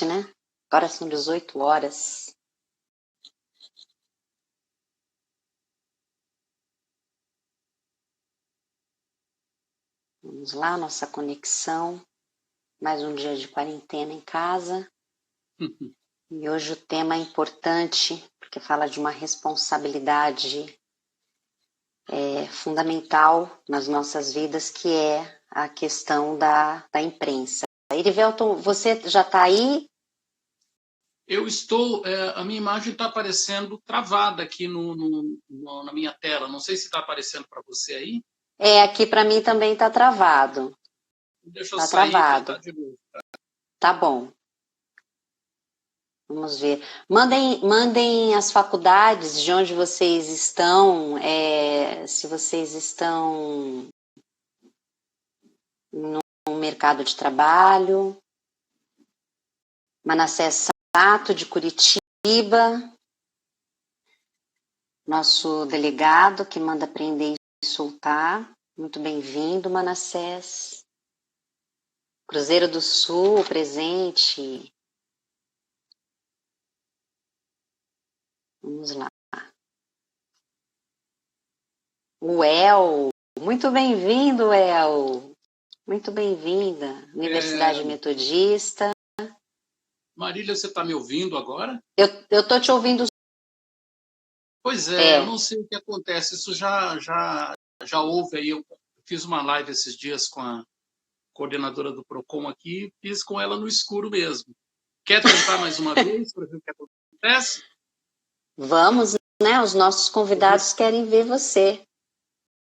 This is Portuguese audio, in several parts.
né? Agora são 18 horas. Vamos lá, nossa conexão. Mais um dia de quarentena em casa. E hoje o tema é importante, porque fala de uma responsabilidade fundamental nas nossas vidas, que é a questão da imprensa. Irivelton, você já está aí? Eu estou, a minha imagem está aparecendo travada aqui na minha tela. Não sei se está aparecendo para você aí. Aqui para mim também está travado. Deixa eu Está sair e travado. tentar de novo. Tá bom. Vamos ver. Mandem as faculdades de onde vocês estão, se vocês estão no mercado de trabalho. Manassés Sato, de Curitiba, nosso delegado que manda prender e soltar. Muito bem-vindo, Manassés. Cruzeiro do Sul, presente. Vamos lá. O El, muito bem-vindo, El. Muito bem-vinda. Universidade Metodista. Marília, você está me ouvindo agora? Eu estou te ouvindo. Pois eu não sei o que acontece. Isso já houve aí. Eu fiz uma live esses dias com a coordenadora do PROCON aqui, fiz com ela no escuro mesmo. Quer tentar mais uma vez para ver o que acontece? Vamos, né? Os nossos convidados querem ver você.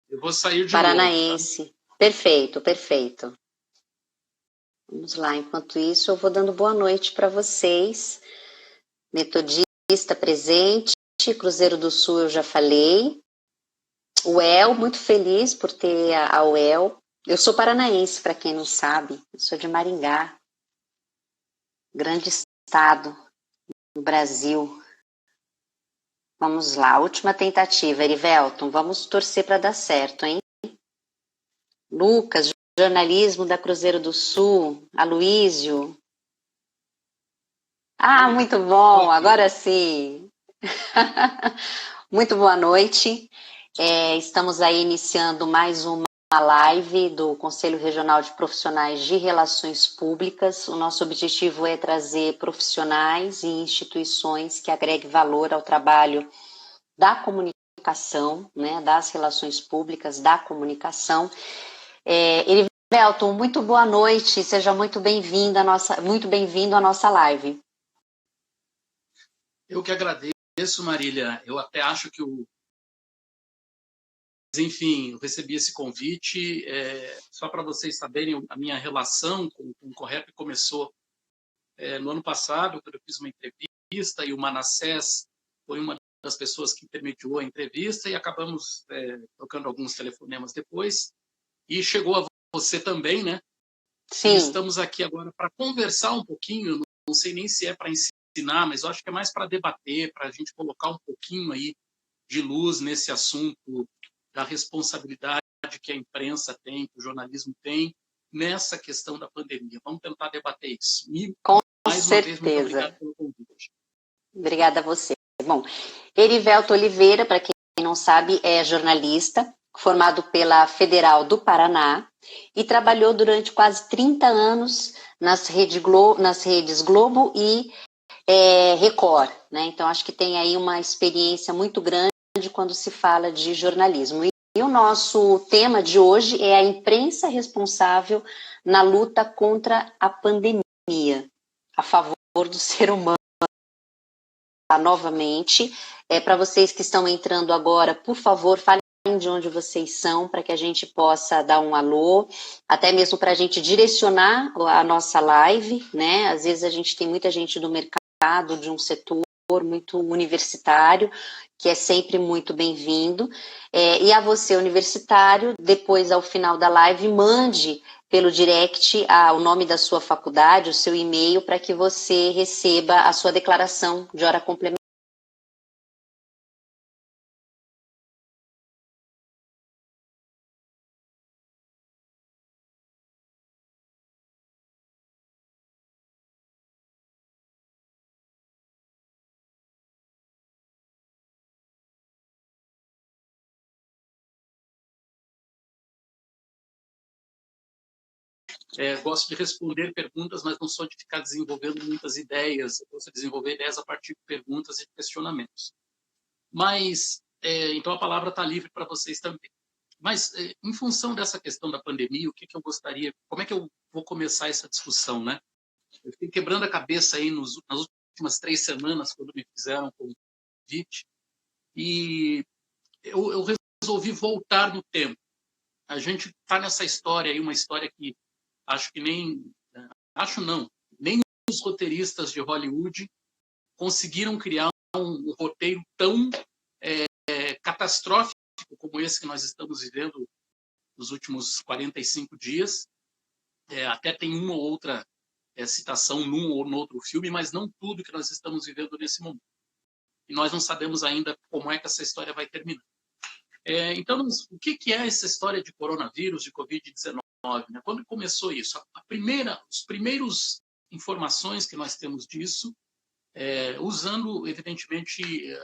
Eu vou sair de Paranaense. novo. Tá? Perfeito, perfeito. Vamos lá, enquanto isso eu vou dando boa noite para vocês. Metodista presente, Cruzeiro do Sul eu já falei. O El, muito feliz por ter a UEL. Eu sou paranaense, para quem não sabe, eu sou de Maringá, grande estado no Brasil. Vamos lá, última tentativa, Erivelton, vamos torcer para dar certo, hein? Lucas, jornalismo da Cruzeiro do Sul, Aloísio. Ah, muito bom, agora sim. Muito boa noite. Estamos aí iniciando mais uma live do Conselho Regional de Profissionais de Relações Públicas. O nosso objetivo é trazer profissionais e instituições que agreguem valor ao trabalho da comunicação, né, das relações públicas, da comunicação. Erivelton, muito boa noite, seja muito bem-vindo à nossa live. Eu que agradeço, Marília. Eu até acho que enfim, eu recebi esse convite. Só para vocês saberem, a minha relação com o Correp começou no ano passado, quando eu fiz uma entrevista, e o Manassés foi uma das pessoas que intermediou a entrevista, e acabamos trocando alguns telefonemas depois. E chegou a você também, né? Sim. E estamos aqui agora para conversar um pouquinho, não sei nem se é para ensinar, mas eu acho que é mais para debater, para a gente colocar um pouquinho aí de luz nesse assunto da responsabilidade que a imprensa tem, que o jornalismo tem, nessa questão da pandemia. Vamos tentar debater isso. E, mais uma vez, muito obrigado pelo convite. Obrigada a você. Bom, Erivelton Oliveira, para quem não sabe, é jornalista, formado pela Federal do Paraná e trabalhou durante quase 30 anos nas redes Globo e Record, né? Então, acho que tem aí uma experiência muito grande quando se fala de jornalismo. E o nosso tema de hoje é a imprensa responsável na luta contra a pandemia, a favor do ser humano. Novamente, para vocês que estão entrando agora, por favor, falem de onde vocês são, para que a gente possa dar um alô, até mesmo para a gente direcionar a nossa live, né? Às vezes a gente tem muita gente do mercado, de um setor muito universitário, que é sempre muito bem-vindo. E a você, universitário, depois, ao final da live, mande pelo direct o nome da sua faculdade, o seu e-mail, para que você receba a sua declaração de hora complementar. Gosto de responder perguntas, mas não sou de ficar desenvolvendo muitas ideias. Eu gosto de desenvolver ideias a partir de perguntas e questionamentos. Mas, então, a palavra está livre para vocês também. Mas, em função dessa questão da pandemia, o que eu gostaria... Como é que eu vou começar essa discussão, né? Eu fiquei quebrando a cabeça aí nas últimas 3 semanas, quando me fizeram convite, e eu resolvi voltar no tempo. A gente está nessa história aí, uma história que acho que nem os roteiristas de Hollywood conseguiram criar um roteiro tão catastrófico como esse que nós estamos vivendo nos últimos 45 dias. Até tem uma ou outra citação num ou no outro filme, mas não tudo que nós estamos vivendo nesse momento. E nós não sabemos ainda como é que essa história vai terminar. Então, o que é essa história de coronavírus, de Covid-19? Né? Quando começou isso? Os primeiros informações que nós temos disso, usando, evidentemente,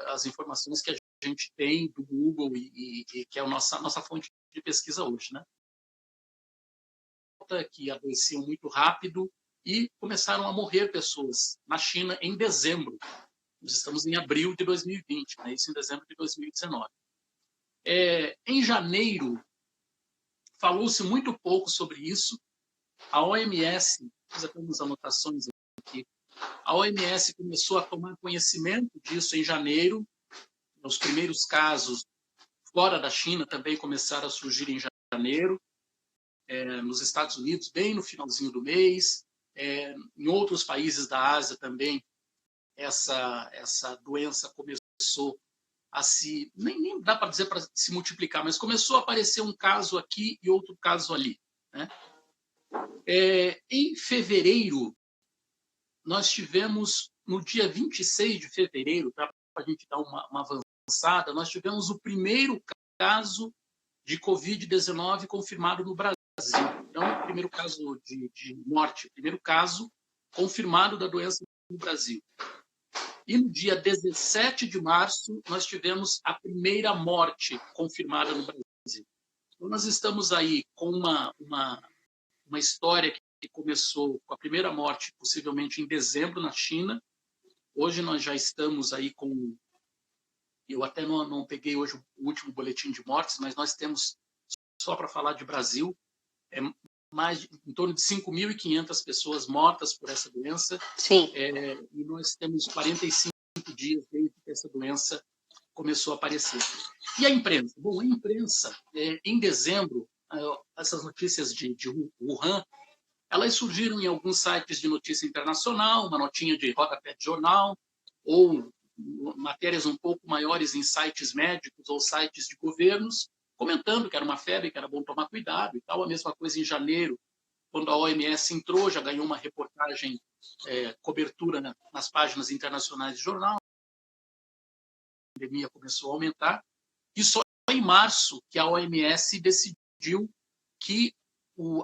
as informações que a gente tem do Google e que é a nossa fonte de pesquisa hoje. Né? Que adoeciam muito rápido e começaram a morrer pessoas na China em dezembro. Nós estamos em abril de 2020, né? Isso em dezembro de 2019. Em janeiro, falou-se muito pouco sobre isso. A OMS, fiz até umas anotações aqui, a OMS começou a tomar conhecimento disso em janeiro. Os primeiros casos fora da China também começaram a surgir em janeiro. Nos Estados Unidos, bem no finalzinho do mês. Em outros países da Ásia também, essa doença começou a nem dá para dizer para se multiplicar, mas começou a aparecer um caso aqui e outro caso ali. Né? Em fevereiro, nós tivemos, no dia 26 de fevereiro, para a gente dar uma avançada, nós tivemos o primeiro caso de Covid-19 confirmado no Brasil. Então, o primeiro caso de morte, o primeiro caso confirmado da doença no Brasil. E no dia 17 de março, nós tivemos a primeira morte confirmada no Brasil. Então, nós estamos aí com uma história que começou com a primeira morte, possivelmente em dezembro, na China. Hoje nós já estamos aí com... Eu até não peguei hoje o último boletim de mortes, mas nós temos, só para falar de Brasil, em torno de 5.500 pessoas mortas por essa doença. Sim. E nós temos 45 dias desde que essa doença começou a aparecer. E a imprensa? Bom, a imprensa, em dezembro, essas notícias de Wuhan, elas surgiram em alguns sites de notícia internacional, uma notinha de rodapé de jornal, ou matérias um pouco maiores em sites médicos ou sites de governos, comentando que era uma febre, que era bom tomar cuidado e tal. A mesma coisa em janeiro, quando a OMS entrou, já ganhou uma reportagem, cobertura nas páginas internacionais de jornal. A pandemia começou a aumentar. E só em março que a OMS decidiu que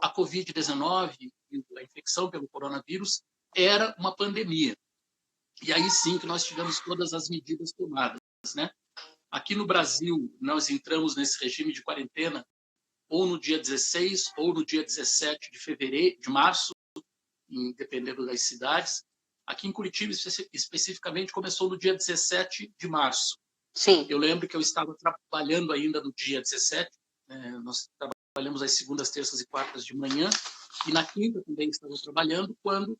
a Covid-19, a infecção pelo coronavírus, era uma pandemia. E aí sim que nós tivemos todas as medidas tomadas. Né? Aqui no Brasil, nós entramos nesse regime de quarentena ou no dia 16 ou no dia 17 de março, dependendo das cidades. Aqui em Curitiba, especificamente, começou no dia 17 de março. Sim. Eu lembro que eu estava trabalhando ainda no dia 17, nós trabalhamos às segundas, terças e quartas de manhã, e na quinta também estava trabalhando, quando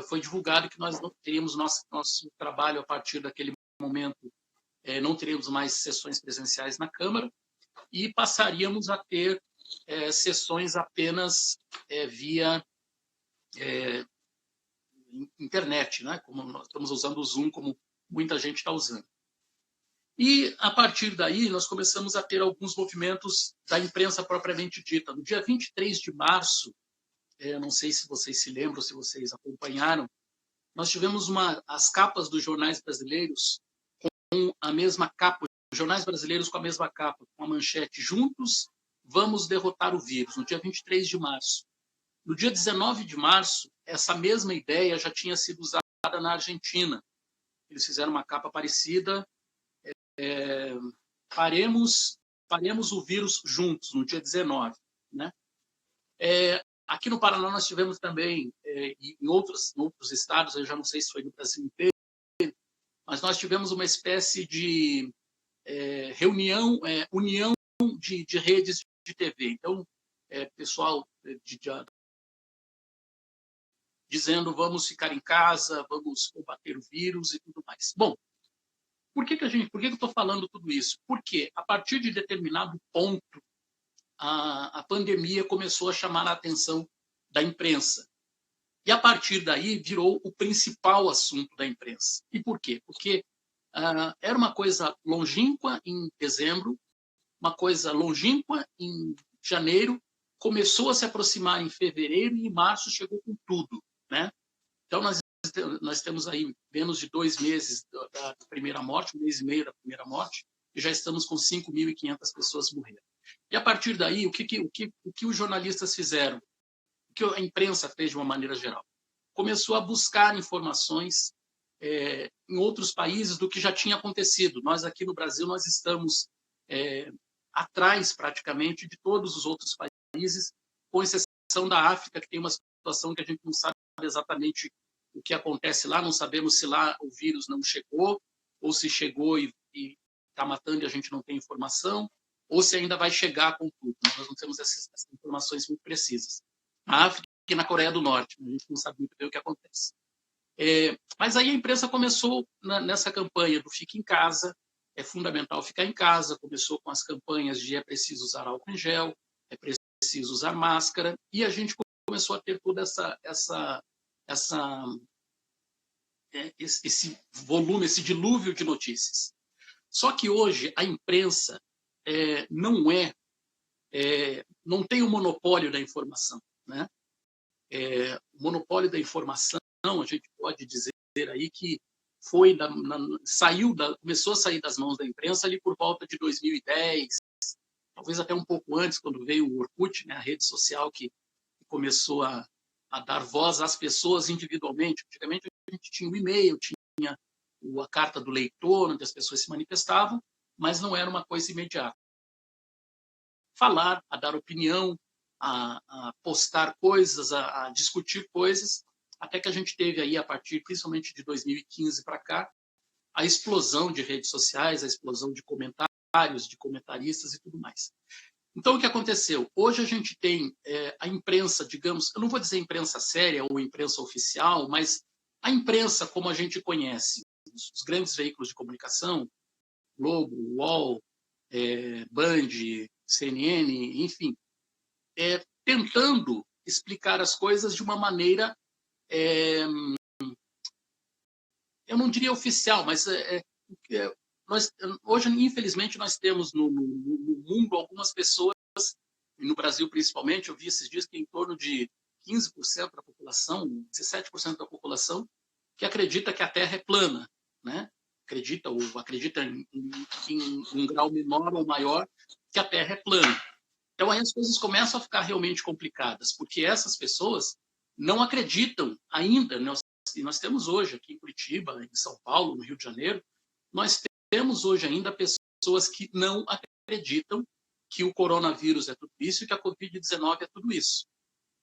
foi divulgado que nós não teríamos nosso trabalho a partir daquele momento, não teríamos mais sessões presenciais na Câmara, e passaríamos a ter sessões apenas via internet, né? Como nós estamos usando o Zoom, como muita gente está usando. E, a partir daí, nós começamos a ter alguns movimentos da imprensa propriamente dita. No dia 23 de março, não sei se vocês se lembram, se vocês acompanharam, nós tivemos as capas dos jornais brasileiros com a mesma capa, os jornais brasileiros com a mesma capa, com a manchete "Juntos, vamos derrotar o vírus", no dia 23 de março. No dia 19 de março, essa mesma ideia já tinha sido usada na Argentina. Eles fizeram uma capa parecida, paremos o vírus juntos, no dia 19. Né? Aqui no Paraná nós tivemos também, em outros estados, eu já não sei se foi no Brasil inteiro, mas nós tivemos uma espécie de união de redes de TV. Então, pessoal dizendo vamos ficar em casa, vamos combater o vírus e tudo mais. Bom, por que eu estou falando tudo isso? Porque a partir de determinado ponto a pandemia começou a chamar a atenção da imprensa. E a partir daí virou o principal assunto da imprensa. E por quê? Porque era uma coisa longínqua em dezembro, uma coisa longínqua em janeiro, começou a se aproximar em fevereiro e em março chegou com tudo, né? Então nós temos aí menos de 2 meses da primeira morte, 1 mês e meio da primeira morte, e já estamos com 5.500 pessoas morrendo. E a partir daí, o que os jornalistas fizeram? O que a imprensa fez de uma maneira geral? Começou a buscar informações em outros países do que já tinha acontecido. Nós aqui no Brasil nós estamos atrás praticamente de todos os outros países, com exceção da África, que tem uma situação que a gente não sabe exatamente o que acontece lá, não sabemos se lá o vírus não chegou, ou se chegou e está matando e a gente não tem informação, ou se ainda vai chegar com tudo. Nós não temos essas informações muito precisas. Na África e na Coreia do Norte, a gente não sabe muito bem o que acontece. Mas aí a imprensa começou nessa campanha do fique em casa, é fundamental ficar em casa, começou com as campanhas de é preciso usar álcool em gel, é preciso usar máscara, e a gente começou a ter toda esse volume, esse dilúvio de notícias. Só que hoje a imprensa não tem o monopólio da informação, né? O monopólio da informação, a gente pode dizer aí que começou a sair das mãos da imprensa ali por volta de 2010, talvez até um pouco antes, quando veio o Orkut, né, a rede social que começou a dar voz às pessoas individualmente. Antigamente a gente tinha o e-mail, tinha a carta do leitor, onde as pessoas se manifestavam, mas não era uma coisa imediata. Falar, a dar opinião, a postar coisas, a discutir coisas, até que a gente teve aí, a partir principalmente de 2015 para cá, a explosão de redes sociais, a explosão de comentários, de comentaristas e tudo mais. Então, o que aconteceu? Hoje a gente tem a imprensa, digamos, eu não vou dizer imprensa séria ou imprensa oficial, mas a imprensa como a gente conhece, os grandes veículos de comunicação, Globo, UOL, Band, CNN, enfim, tentando explicar as coisas de uma maneira, eu não diria oficial, mas hoje, infelizmente, nós temos no mundo algumas pessoas, e no Brasil principalmente, eu vi esses dias que em torno de 15% da população, 17% da população, que acredita que a Terra é plana, né? Acredita em um grau menor ou maior que a Terra é plana. Então aí as coisas começam a ficar realmente complicadas, porque essas pessoas não acreditam ainda. Nós temos hoje aqui em Curitiba, em São Paulo, no Rio de Janeiro, nós temos hoje ainda pessoas que não acreditam que o coronavírus é tudo isso e que a Covid-19 é tudo isso.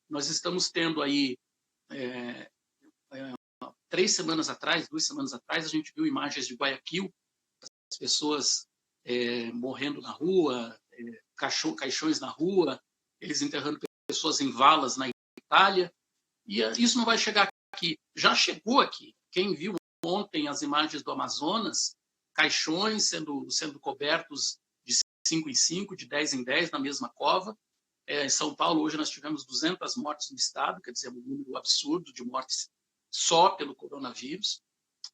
Nós estamos tendo aí 2 semanas atrás, a gente viu imagens de Guayaquil, as pessoas morrendo na rua, caixões na rua, eles enterrando pessoas em valas na Itália, e isso não vai chegar aqui. Já chegou aqui. Quem viu ontem as imagens do Amazonas, caixões sendo cobertos de 5 em 5, de 10 em 10 na mesma cova. Em São Paulo, hoje, nós tivemos 200 mortes no estado, quer dizer, um número absurdo de mortes só pelo coronavírus.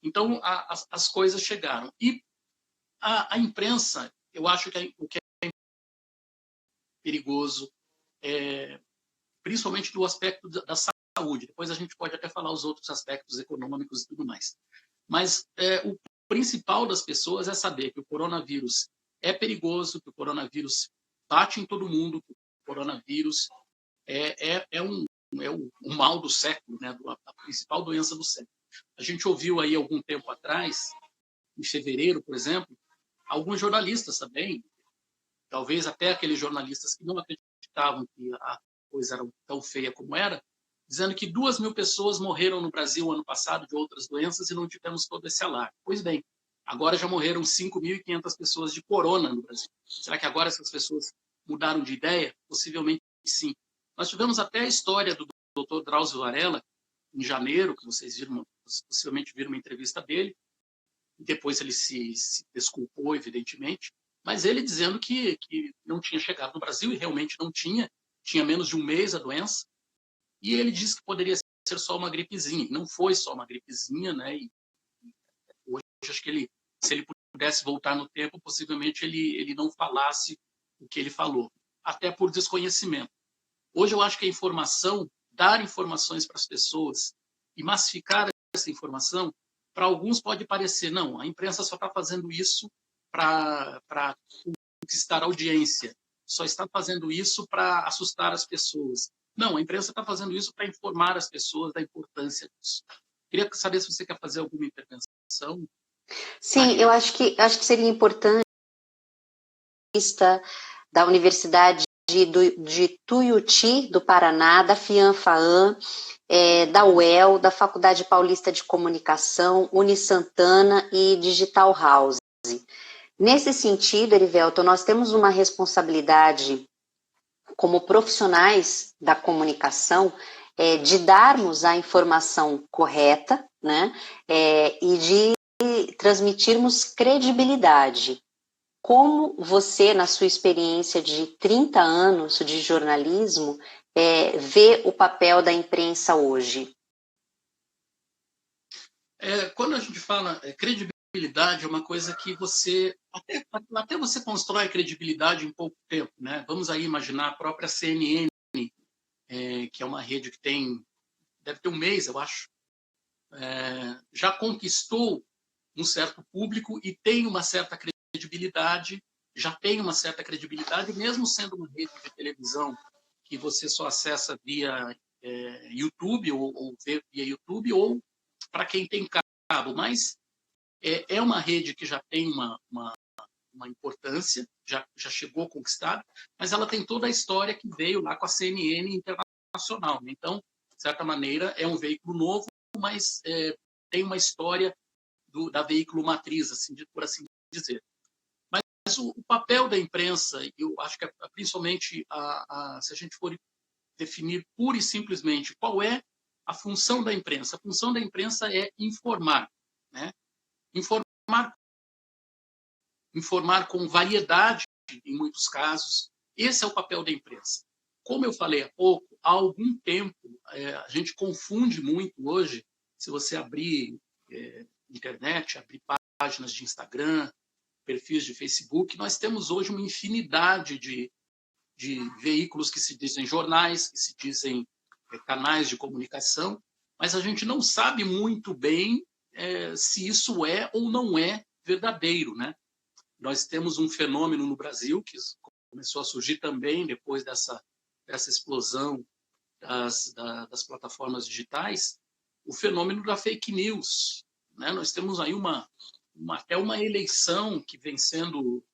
Então, as coisas chegaram. E a imprensa, eu acho que o que é perigoso, principalmente do aspecto da saúde. Depois a gente pode até falar os outros aspectos econômicos e tudo mais. Mas o principal das pessoas é saber que o coronavírus é perigoso, que o coronavírus bate em todo mundo, que o coronavírus é o mal do século, né? A principal doença do século. A gente ouviu aí algum tempo atrás, em fevereiro, por exemplo, alguns jornalistas também, talvez até aqueles jornalistas que não acreditavam que coisa era tão feia como era, dizendo que 2.000 pessoas morreram no Brasil ano passado de outras doenças e não tivemos todo esse alarme. Pois bem, agora já morreram 5.500 pessoas de corona no Brasil. Será que agora essas pessoas mudaram de ideia? Possivelmente sim. Nós tivemos até a história do Dr. Drauzio Varella, em janeiro, que vocês viram, possivelmente viram uma entrevista dele, e depois ele se desculpou, evidentemente, mas ele dizendo que não tinha chegado no Brasil, e realmente não tinha menos de um mês a doença, e ele disse que poderia ser só uma gripezinha. Não foi só uma gripezinha, né? E hoje acho que ele, se ele pudesse voltar no tempo, possivelmente ele não falasse o que ele falou, até por desconhecimento. Hoje eu acho que a informação, dar informações para as pessoas e massificar essa informação, para alguns pode parecer, não, a imprensa só está fazendo isso para conquistar audiência, só está fazendo isso para assustar as pessoas. Não, a imprensa está fazendo isso para informar as pessoas da importância disso. Queria saber se você quer fazer alguma intervenção. Sim, eu acho que seria importante da Universidade de Tuiuti, do Paraná, da FIANFAAM, da UEL, da Faculdade Paulista de Comunicação, Unisantana e Digital House. Nesse sentido, Erivelton, nós temos uma responsabilidade como profissionais da comunicação de darmos a informação correta, né, e de transmitirmos credibilidade. Como você, na sua experiência de 30 anos de jornalismo, vê o papel da imprensa hoje? Quando a gente fala credibilidade, é uma coisa que você até você constrói credibilidade em pouco tempo, né? Vamos aí imaginar a própria CNN, que é uma rede que deve ter um mês, eu acho, já conquistou um certo público e tem uma certa credibilidade, mesmo sendo uma rede de televisão que você só acessa via YouTube ou vê via YouTube, ou para quem tem cabo, mas é uma rede que já tem uma importância, já chegou conquistada, mas ela tem toda a história que veio lá com a CNN internacional. Então, de certa maneira, é um veículo novo, mas tem uma história da veículo matriz, por assim dizer. Mas o papel da imprensa, eu acho que principalmente se a gente for definir pura e simplesmente qual é a função da imprensa. A função da imprensa é informar, né? Informar com variedade, em muitos casos. Esse é o papel da imprensa. Como eu falei há pouco, há algum tempo, a gente confunde muito hoje, se você abrir internet, abrir páginas de Instagram, perfis de Facebook, nós temos hoje uma infinidade de veículos que se dizem jornais, que se dizem canais de comunicação, mas a gente não sabe muito bem se isso é ou não é verdadeiro, né? Nós temos um fenômeno no Brasil que começou a surgir também depois dessa explosão das plataformas digitais, o fenômeno da fake news, né? Nós temos aí até uma eleição que vem sendo,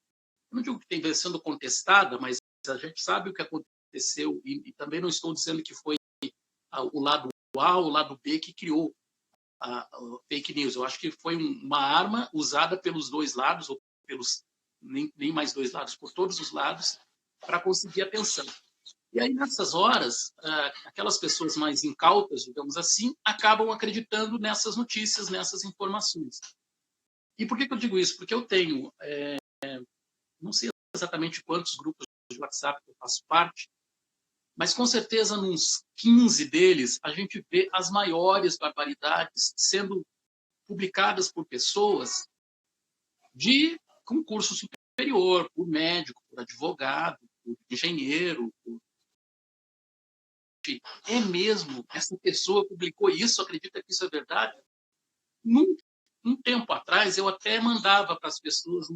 não digo que vem sendo contestada, mas a gente sabe o que aconteceu, e também não estou dizendo que foi o lado A ou o lado B que criou a fake news. Eu acho que foi uma arma usada pelos dois lados, ou pelos nem mais dois lados, por todos os lados, para conseguir atenção. E aí, nessas horas, aquelas pessoas mais incautas, digamos assim, acabam acreditando nessas notícias, nessas informações. E por que eu digo isso? Porque eu tenho, não sei exatamente quantos grupos de WhatsApp que eu faço parte, mas com certeza nos 15 deles a gente vê as maiores barbaridades sendo publicadas por pessoas de concurso superior, por médico, por advogado, por engenheiro. É mesmo? Essa pessoa publicou isso? Acredita que isso é verdade? Um tempo atrás, eu até mandava para as pessoas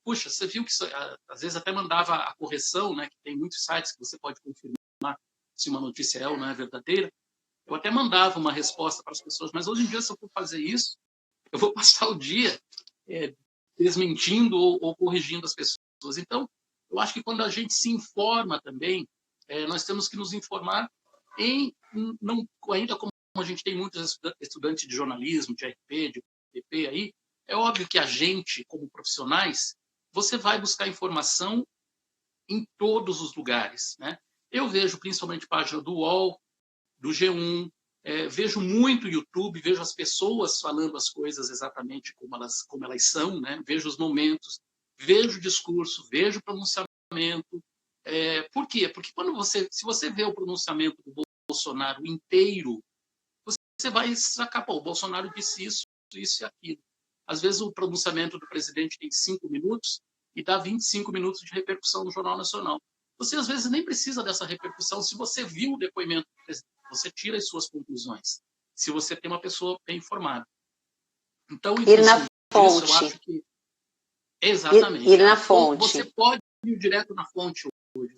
puxa, você viu que isso, às vezes até mandava a correção, né, que tem muitos sites que você pode confirmar se uma notícia é ou não é verdadeira. Eu até mandava uma resposta para as pessoas, mas hoje em dia, se eu for fazer isso, eu vou passar o dia desmentindo ou corrigindo as pessoas. Então, eu acho que quando a gente se informa também, nós temos que nos informar ainda como a gente tem muitos estudantes de jornalismo, de RP, de PP aí, é óbvio que a gente, como profissionais, você vai buscar informação em todos os lugares, né? Eu vejo principalmente página do UOL, do G1, vejo muito YouTube, vejo as pessoas falando as coisas exatamente como elas são, né? Vejo os momentos, vejo o discurso, vejo o pronunciamento. Por quê? Porque se você vê o pronunciamento do Bolsonaro inteiro, você vai sacar, pô, o Bolsonaro disse isso, isso e aquilo. Às vezes o pronunciamento do presidente tem 5 minutos e dá 25 minutos de repercussão no Jornal Nacional. Você, às vezes, nem precisa dessa repercussão. Se você viu o depoimento do presidente, você tira as suas conclusões. Se você tem uma pessoa bem informada. Então, em função disso, eu acho que... Exatamente. Ir na fonte. Você pode ir direto na fonte hoje.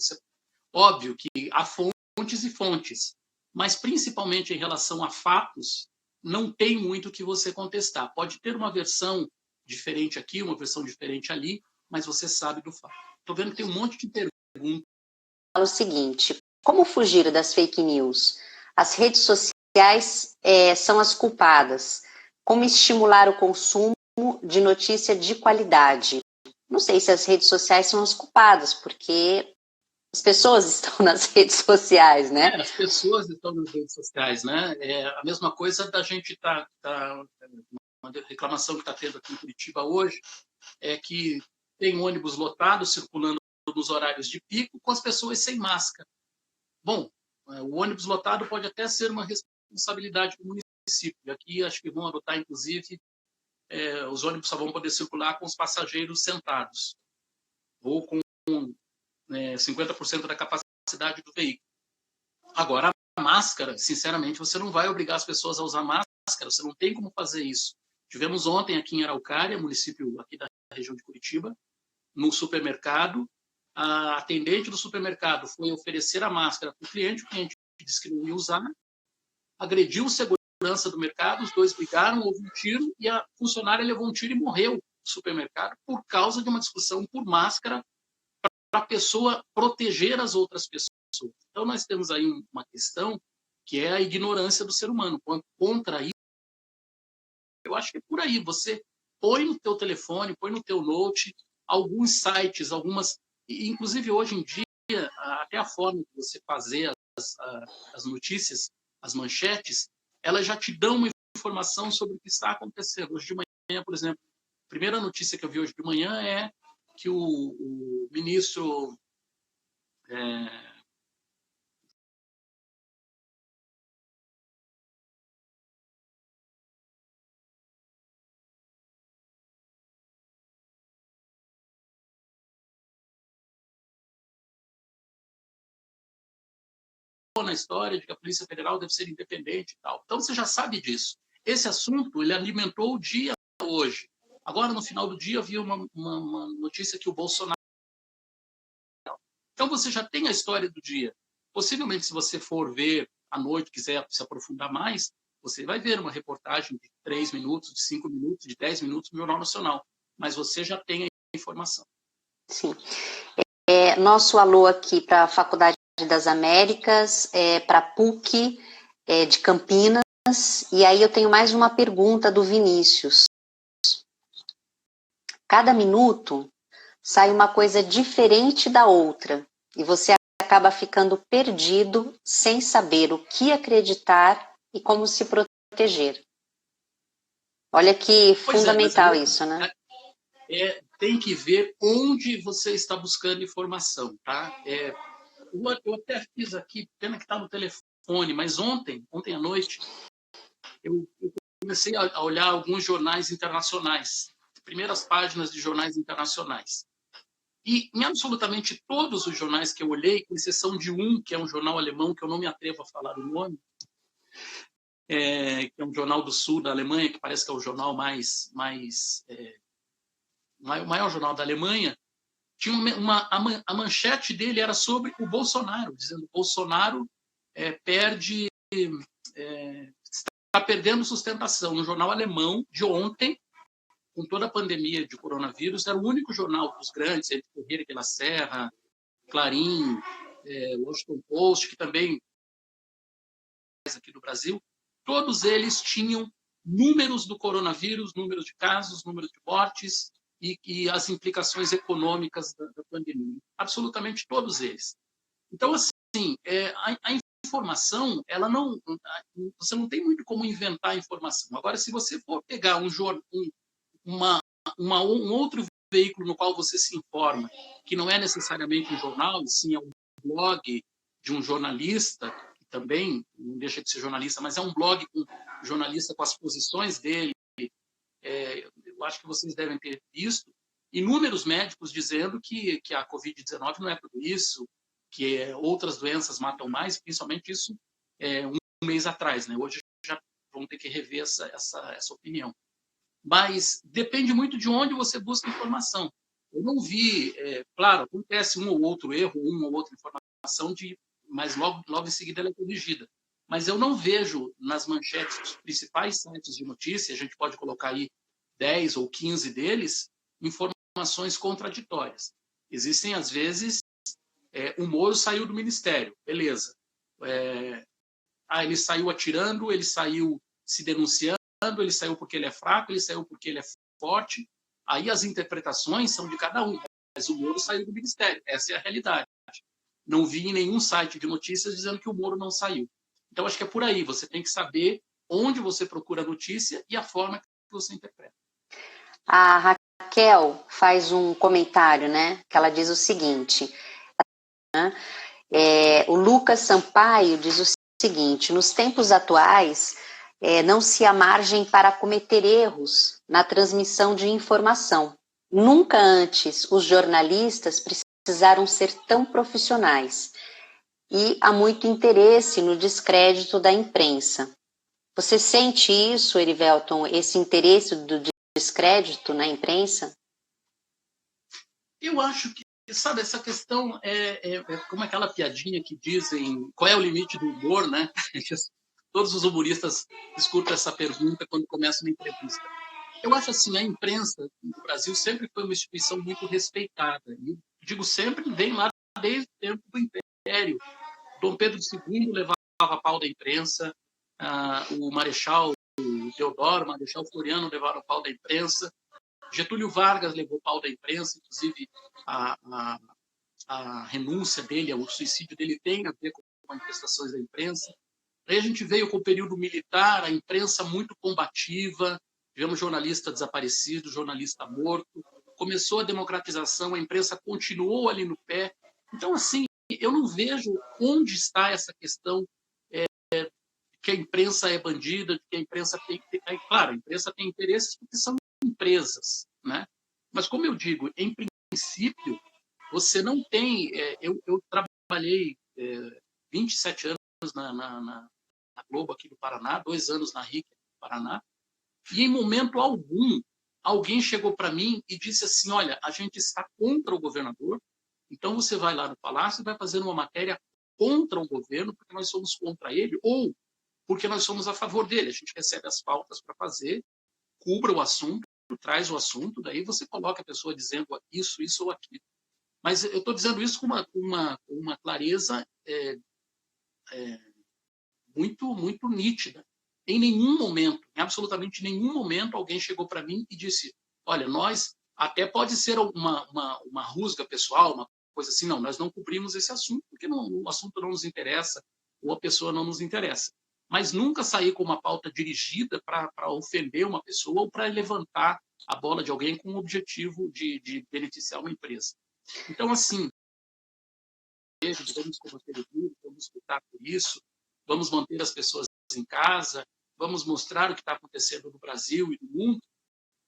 Óbvio que há fontes e fontes, mas principalmente em relação a fatos, não tem muito o que você contestar. Pode ter uma versão diferente aqui, uma versão diferente ali, mas você sabe do fato. Estou vendo que tem um monte de perguntas. O seguinte, como fugir das fake news? As redes sociais são as culpadas. Como estimular o consumo de notícia de qualidade? Não sei se as redes sociais são as culpadas, porque as pessoas estão nas redes sociais, né? As pessoas estão nas redes sociais, né? A mesma coisa da gente uma reclamação que está tendo aqui em Curitiba hoje é que tem ônibus lotado circulando nos horários de pico com as pessoas sem máscara. Bom, o ônibus lotado pode até ser uma responsabilidade do município. Aqui acho que vão adotar, inclusive, os ônibus só vão poder circular com os passageiros sentados ou com 50% da capacidade do veículo. Agora, a máscara, sinceramente, você não vai obrigar as pessoas a usar máscara, você não tem como fazer isso. Tivemos ontem aqui em Araucária, município aqui da região de Curitiba, no supermercado, a atendente do supermercado foi oferecer a máscara para o cliente disse que não ia usar, agrediu o segurança do mercado, os dois brigaram, houve um tiro e a funcionária levou um tiro e morreu no supermercado por causa de uma discussão por máscara para a pessoa proteger as outras pessoas. Então, nós temos aí uma questão que é a ignorância do ser humano. Contra isso, eu acho que é por aí. Você põe no teu telefone, põe no teu note, alguns sites, inclusive hoje em dia, até a forma de você fazer as notícias, as manchetes, elas já te dão uma informação sobre o que está acontecendo. Hoje de manhã, por exemplo, a primeira notícia que eu vi hoje de manhã é que o ministro na história de que a Polícia Federal deve ser independente e tal. Então, você já sabe disso. Esse assunto, ele alimentou o dia hoje. Agora, no final do dia, havia uma notícia que o Bolsonaro... Então, você já tem a história do dia. Possivelmente, se você for ver à noite, quiser se aprofundar mais, você vai ver uma reportagem de 3 minutos, de 5 minutos, de 10 minutos no Jornal Nacional. Mas você já tem a informação. Sim. Nosso alô aqui para a Faculdade das Américas, para a PUC de Campinas. E aí eu tenho mais uma pergunta do Vinícius. Cada minuto sai uma coisa diferente da outra e você acaba ficando perdido sem saber o que acreditar e como se proteger. Olha que fundamental isso, né? Tem que ver onde você está buscando informação, tá? Eu até fiz aqui, pena que está no telefone, mas ontem à noite, eu comecei a olhar alguns jornais internacionais, primeiras páginas de jornais internacionais. E em absolutamente todos os jornais que eu olhei, com exceção de um, que é um jornal alemão, que eu não me atrevo a falar o nome, que é um jornal do sul da Alemanha, que parece que é o jornal o maior jornal da Alemanha, tinha a manchete dele era sobre o Bolsonaro, dizendo que o Bolsonaro está perdendo sustentação. No jornal alemão de ontem, com toda a pandemia de coronavírus, era o único jornal dos grandes, Correio de la Serra, Clarim, Washington Post, que também aqui do Brasil, todos eles tinham números do coronavírus, números de casos, números de mortes e as implicações econômicas da pandemia. Absolutamente todos eles. Então, assim, a informação, você não tem muito como inventar a informação. Agora, se você for pegar um outro veículo no qual você se informa, que não é necessariamente um jornal, sim é um blog de um jornalista, que também não deixa de ser jornalista, mas é um blog com jornalista com as posições dele, eu acho que vocês devem ter visto, inúmeros médicos dizendo que a Covid-19 não é tudo isso, que outras doenças matam mais, principalmente isso um mês atrás, né? Hoje já vão ter que rever essa opinião. Mas depende muito de onde você busca informação. Eu não vi, claro, acontece um ou outro erro, uma ou outra informação, mas logo em seguida ela é corrigida. Mas eu não vejo nas manchetes dos principais sites de notícia, a gente pode colocar aí 10 ou 15 deles, informações contraditórias. Existem, às vezes, o Moro saiu do ministério, beleza. Ele saiu atirando, ele saiu se denunciando, ele saiu porque ele é fraco, ele saiu porque ele é forte. Aí as interpretações são de cada um, mas o Moro saiu do ministério, essa é a realidade. Não vi em nenhum site de notícias dizendo que o Moro não saiu. Então, acho que é por aí, você tem que saber onde você procura a notícia e a forma que você interpreta. A Raquel faz um comentário, né, que ela diz o seguinte, né, o Lucas Sampaio diz o seguinte, nos tempos atuais, não se há margem para cometer erros na transmissão de informação. Nunca antes os jornalistas precisaram ser tão profissionais e há muito interesse no descrédito da imprensa. Você sente isso, Erivelton, esse interesse do descrédito na imprensa? Eu acho que, sabe, essa questão é como aquela piadinha que dizem qual é o limite do humor, né? Todos os humoristas escutam essa pergunta quando começa uma entrevista. Eu acho assim, a imprensa no Brasil sempre foi uma instituição muito respeitada. E digo sempre, vem lá desde o tempo do Império. Dom Pedro II levava pau da imprensa, o Marechal Deodoro, o Marechal Floriano levaram pau da imprensa, Getúlio Vargas levou pau da imprensa, inclusive a renúncia dele, o suicídio dele tem a ver com manifestações da imprensa. Aí a gente veio com o período militar, a imprensa muito combativa, tivemos jornalista desaparecido, jornalista morto, começou a democratização, a imprensa continuou ali no pé. Então, assim, eu não vejo onde está essa questão que a imprensa é bandida, que a imprensa tem... Claro, a imprensa tem interesses porque são empresas, né? Mas, como eu digo, em princípio, você não tem... Eu trabalhei 27 anos na Globo aqui do Paraná, 2 anos na RIC do Paraná, e em momento algum, alguém chegou para mim e disse assim, olha, a gente está contra o governador, então você vai lá no Palácio e vai fazer uma matéria contra o governo, porque nós somos contra ele, ou porque nós somos a favor dele. A gente recebe as pautas para fazer, cubra o assunto, traz o assunto, daí você coloca a pessoa dizendo isso ou aquilo. Mas eu estou dizendo isso com uma clareza muito nítida. Em nenhum momento, em absolutamente nenhum momento, alguém chegou para mim e disse, olha, nós, até pode ser uma rusga pessoal, uma coisa assim, não, nós não cobrimos esse assunto, porque o assunto não nos interessa, ou a pessoa não nos interessa. Mas nunca sair com uma pauta dirigida para ofender uma pessoa ou para levantar a bola de alguém com o objetivo de beneficiar uma empresa. Então, assim, vamos combater o vírus, vamos lutar por isso, vamos manter as pessoas em casa, vamos mostrar o que está acontecendo no Brasil e no mundo.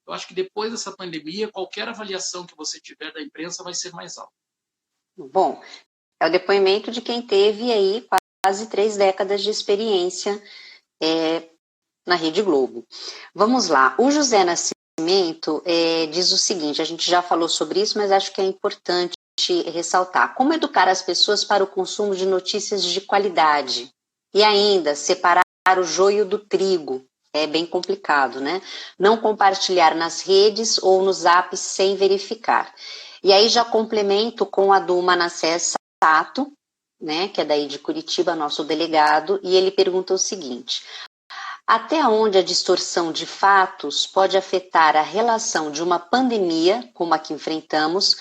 Eu acho que depois dessa pandemia, qualquer avaliação que você tiver da imprensa vai ser mais alta. Bom, é o depoimento de quem teve aí quase 3 décadas de experiência na Rede Globo. Vamos lá, o José Nascimento diz o seguinte, a gente já falou sobre isso, mas acho que é importante ressaltar. Como educar as pessoas para o consumo de notícias de qualidade? E ainda, separar o joio do trigo. É bem complicado, né? Não compartilhar nas redes ou nos apps sem verificar. E aí já complemento com a do Manassés Sato, né, que é daí de Curitiba, nosso delegado, e ele pergunta o seguinte: até onde a distorção de fatos pode afetar a relação de uma pandemia, como a que enfrentamos,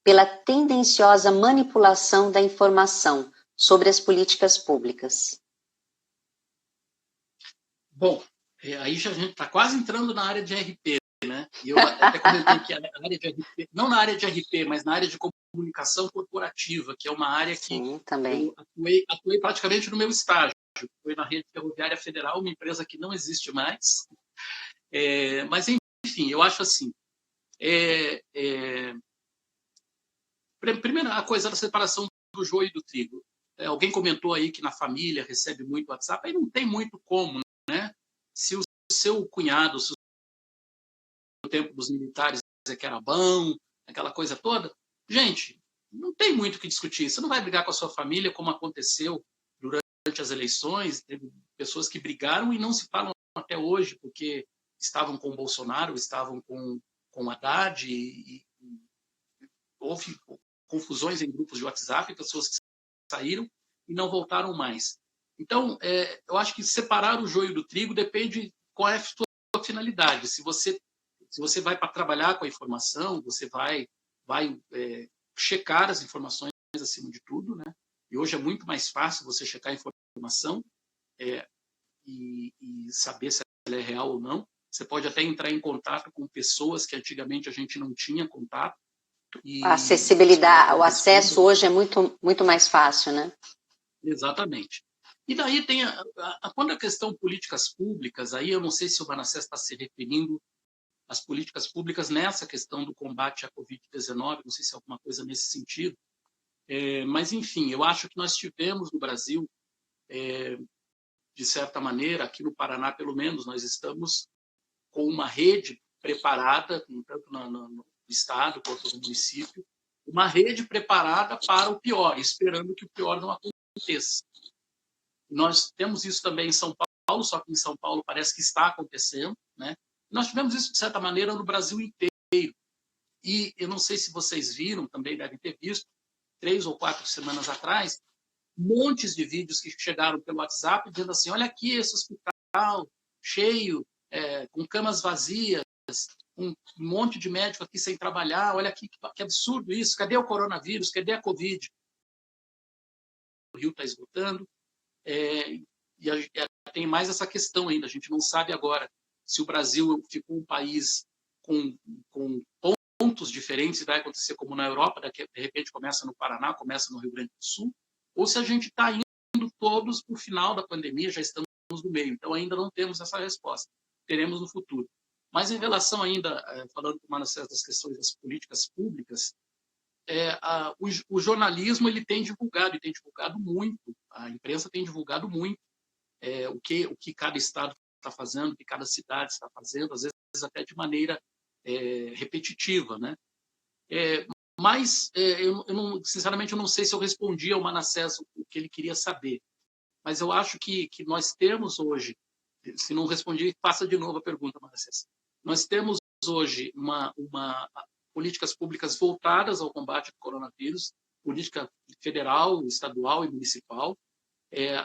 pela tendenciosa manipulação da informação sobre as políticas públicas? Bom, aí já a gente está quase entrando na área de RP, né? E eu até comentei que a área de RP, não na área de RP, mas na área de comunicação corporativa, que é uma área que Sim, também. eu atuei praticamente no meu estágio. Foi na Rede Ferroviária Federal, uma empresa que não existe mais. Mas, enfim, eu acho assim, primeira a coisa da separação do joio e do trigo. Alguém comentou aí que na família recebe muito WhatsApp, aí não tem muito como, né? Se o seu cunhado, se o tempo dos militares é que era bom, aquela coisa toda, gente, não tem muito o que discutir. Você não vai brigar com a sua família, como aconteceu durante as eleições. Teve pessoas que brigaram e não se falam até hoje, porque estavam com o Bolsonaro, estavam com o Haddad, e houve confusões em grupos de WhatsApp, pessoas que saíram e não voltaram mais. Então, eu acho que separar o joio do trigo depende qual é a sua finalidade. Se você vai para trabalhar com a informação, você vai checar as informações acima de tudo, né? E hoje é muito mais fácil você checar a informação e saber se ela é real ou não. Você pode até entrar em contato com pessoas que antigamente a gente não tinha contato. A acessibilidade, o acesso hoje é muito, muito mais fácil, né? Exatamente. E daí tem quando a questão políticas públicas, aí eu não sei se o Manassés está se referindo às políticas públicas nessa questão do combate à Covid-19, não sei se é alguma coisa nesse sentido, mas, enfim, eu acho que nós tivemos no Brasil, de certa maneira, aqui no Paraná, pelo menos, nós estamos com uma rede preparada, tanto no estado quanto no município, uma rede preparada para o pior, esperando que o pior não aconteça. Nós temos isso também em São Paulo, só que em São Paulo parece que está acontecendo, né? Nós tivemos isso, de certa maneira, no Brasil inteiro. E eu não sei se vocês viram, também devem ter visto, 3 ou 4 semanas atrás, montes de vídeos que chegaram pelo WhatsApp dizendo assim: olha aqui esse hospital cheio, com camas vazias, um monte de médico aqui sem trabalhar, olha aqui que absurdo isso, cadê o coronavírus, cadê a Covid? O Rio está esgotando. E tem mais essa questão ainda, a gente não sabe agora se o Brasil ficou um país com pontos diferentes e vai acontecer como na Europa, de repente começa no Paraná, começa no Rio Grande do Sul, ou se a gente está indo todos para o final da pandemia, já estamos no meio. Então ainda não temos essa resposta, teremos no futuro. Mas em relação ainda, falando com o Manassés das questões das políticas públicas, o jornalismo ele tem divulgado, e tem divulgado muito, a imprensa tem divulgado muito o que cada estado está fazendo, o que cada cidade está fazendo, às vezes até de maneira repetitiva, né? Mas, sinceramente, eu não sei se eu respondi ao Manassés o que ele queria saber, mas eu acho que nós temos hoje, se não respondi, faça de novo a pergunta, Manassés. Nós temos hoje políticas públicas voltadas ao combate ao coronavírus, política federal, estadual e municipal.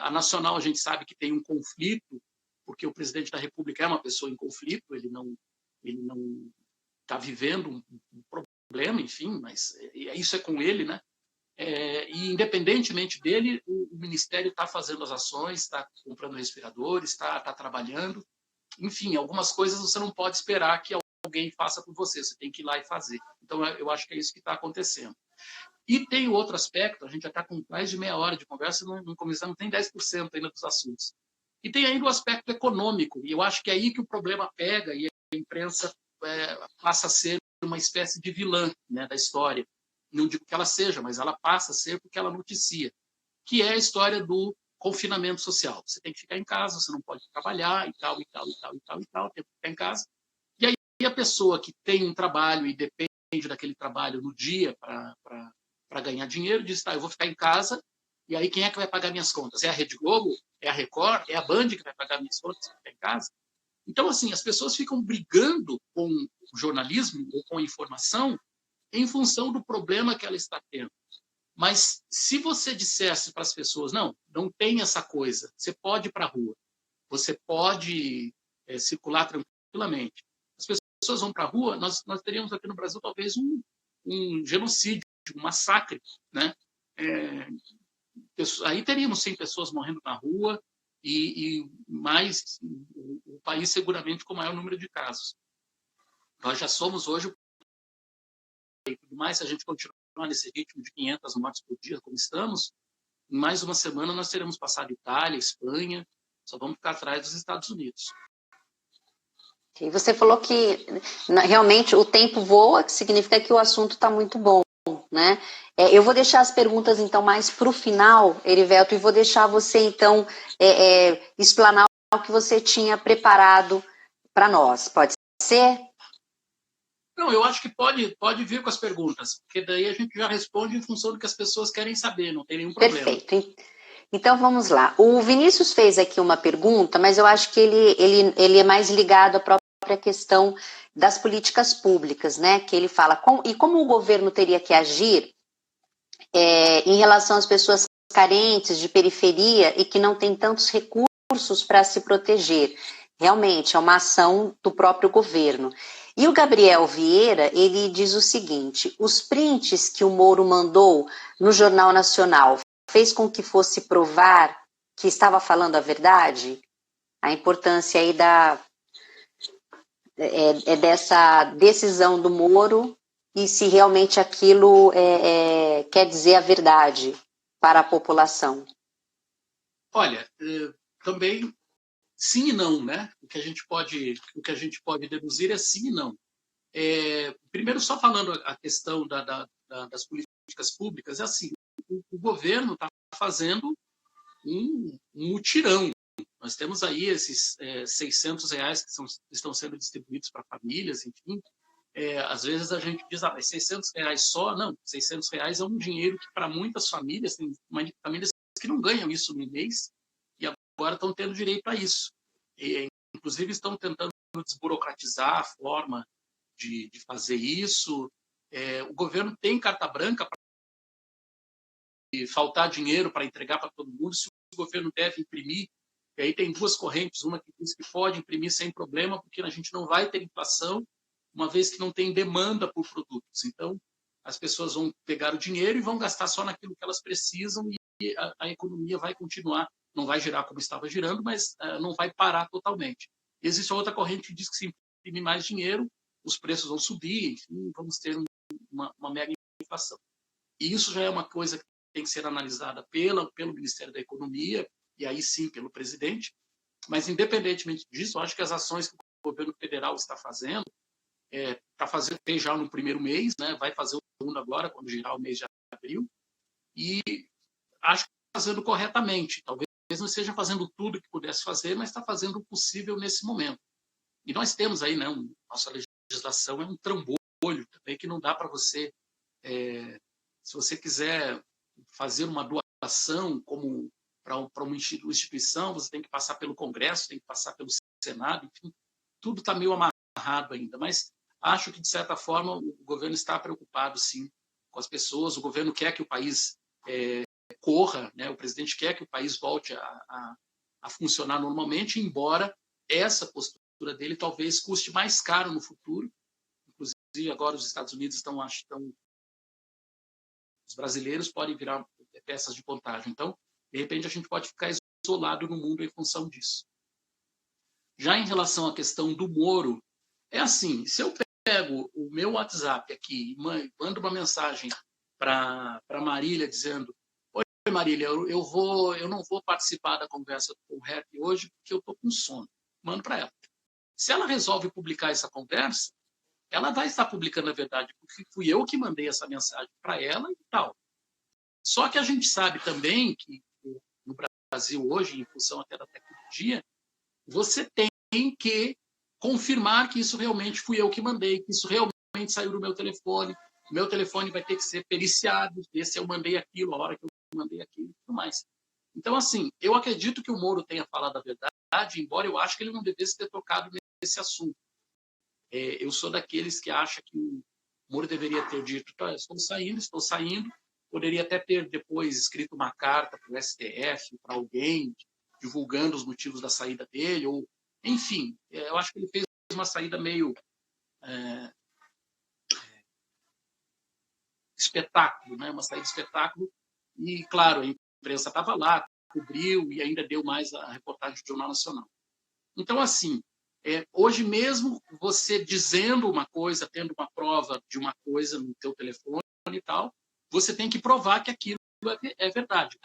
A nacional, a gente sabe que tem um conflito, porque o presidente da República é uma pessoa em conflito, ele não está vivendo um problema, enfim, mas isso é com ele, né? E independentemente dele, o Ministério está fazendo as ações, está comprando respiradores, está trabalhando. Enfim, algumas coisas você não pode esperar que alguém faça por você, você tem que ir lá e fazer. Então, eu acho que é isso que está acontecendo. E tem outro aspecto, a gente já está com mais de meia hora de conversa e não começamos nem 10% ainda dos assuntos. E tem ainda o aspecto econômico, e eu acho que é aí que o problema pega e a imprensa passa a ser uma espécie de vilã, né, da história. Não digo que ela seja, mas ela passa a ser porque ela noticia, que é a história do confinamento social. Você tem que ficar em casa, você não pode trabalhar e tal, e tal, e tal, e tal, e tal, tem que ficar em casa. E aí a pessoa que tem um trabalho e depende daquele trabalho no dia para ganhar dinheiro, diz, tá, eu vou ficar em casa, e aí quem é que vai pagar minhas contas? É a Rede Globo? É a Record? É a Band que vai pagar minhas contas se eu ficar em casa? Então, assim, as pessoas ficam brigando com o jornalismo ou com a informação em função do problema que ela está tendo. Mas se você dissesse para as pessoas, não tem essa coisa, você pode ir para a rua, você pode circular tranquilamente. As pessoas vão para a rua, nós teríamos aqui no Brasil talvez um genocídio, um massacre, né? Aí teríamos 100 pessoas morrendo na rua e mais o país seguramente com o maior número de casos. Nós já somos hoje, e tudo mais, se a gente continuar nesse ritmo de 500 mortes por dia, como estamos, em mais uma semana nós teremos passado Itália, Espanha, só vamos ficar atrás dos Estados Unidos. E você falou que realmente o tempo voa, que significa que o assunto está muito bom, né? Eu vou deixar as perguntas, então, mais para o final, Herivelto, e vou deixar você, então, explanar o que você tinha preparado para nós. Pode ser? Não, eu acho que pode vir com as perguntas, porque daí a gente já responde em função do que as pessoas querem saber, não tem nenhum problema. Perfeito. Então vamos lá. O Vinícius fez aqui uma pergunta, mas eu acho que ele é mais ligado à própria questão das políticas públicas, né? Que ele fala, como o governo teria que agir em relação às pessoas carentes de periferia e que não têm tantos recursos para se proteger. Realmente, é uma ação do próprio governo. E o Gabriel Vieira, ele diz o seguinte, os prints que o Moro mandou no Jornal Nacional fez com que fosse provar que estava falando a verdade? A importância aí dessa decisão do Moro e se realmente aquilo quer dizer a verdade para a população. Olha, também sim e não, né? O que a gente pode deduzir é sim e não. Primeiro, só falando a questão das políticas públicas, é assim, o governo está fazendo um mutirão. Nós temos aí esses R$600 que estão sendo distribuídos para famílias, enfim. Às vezes a gente diz, mas R$600 só? Não, R$600 é um dinheiro que para muitas famílias, tem famílias que não ganham isso no mês e agora estão tendo direito a isso. Inclusive estão tentando desburocratizar a forma de fazer isso. O governo tem carta branca para faltar dinheiro para entregar para todo mundo, se o governo deve imprimir. E aí tem duas correntes, uma que diz que pode imprimir sem problema, porque a gente não vai ter inflação, uma vez que não tem demanda por produtos. Então, as pessoas vão pegar o dinheiro e vão gastar só naquilo que elas precisam e a economia vai continuar, não vai girar como estava girando, mas não vai parar totalmente. Existe outra corrente que diz que se imprimir mais dinheiro, os preços vão subir, enfim, vamos ter uma mega inflação. E isso já é uma coisa que tem que ser analisada pelo Ministério da Economia, e aí sim pelo presidente, mas independentemente disso, eu acho que as ações que o governo federal está fazendo, fez já no primeiro mês, né, vai fazer o segundo agora, quando girar o mês de abril, e acho que está fazendo corretamente. Talvez não esteja fazendo tudo que pudesse fazer, mas está fazendo o possível nesse momento. E nós temos aí, né, nossa legislação é um trambolho também, que não dá para você, se você quiser fazer uma doação como para uma instituição, você tem que passar pelo Congresso, tem que passar pelo Senado, enfim, tudo está meio amarrado ainda, mas acho que, de certa forma, o governo está preocupado, sim, com as pessoas, o governo quer que o país corra, né? O presidente quer que o país volte a funcionar normalmente, embora essa postura dele talvez custe mais caro no futuro, inclusive agora os Estados Unidos estão os brasileiros podem virar peças de contagem. Então, de repente, a gente pode ficar isolado no mundo em função disso. Já em relação à questão do Moro, é assim, se eu pego o meu WhatsApp aqui e mando uma mensagem para Marília dizendo: oi, Marília, eu não vou participar da conversa com o REP hoje porque eu estou com sono. Mando para ela. Se ela resolve publicar essa conversa, ela vai estar publicando a verdade, porque fui eu que mandei essa mensagem para ela e tal. Só que a gente sabe também que no Brasil hoje, em função até da tecnologia, você tem que confirmar que isso realmente fui eu que mandei, que isso realmente saiu do meu telefone. O meu telefone vai ter que ser periciado, ver se eu mandei aquilo, a hora que eu mandei aquilo e tudo mais. Então, assim, eu acredito que o Moro tenha falado a verdade, embora eu acho que ele não devesse ter tocado nesse assunto. Eu sou daqueles que acham que o Moro deveria ter dito: estou saindo, poderia até ter depois escrito uma carta para o STF, para alguém, divulgando os motivos da saída dele, ou enfim, eu acho que ele fez uma saída meio espetáculo, né? Uma saída de espetáculo, e claro, a imprensa estava lá, cobriu e ainda deu mais a reportagem do Jornal Nacional. Então, assim, hoje mesmo, você dizendo uma coisa, tendo uma prova de uma coisa no teu telefone e tal, você tem que provar que aquilo é verdade.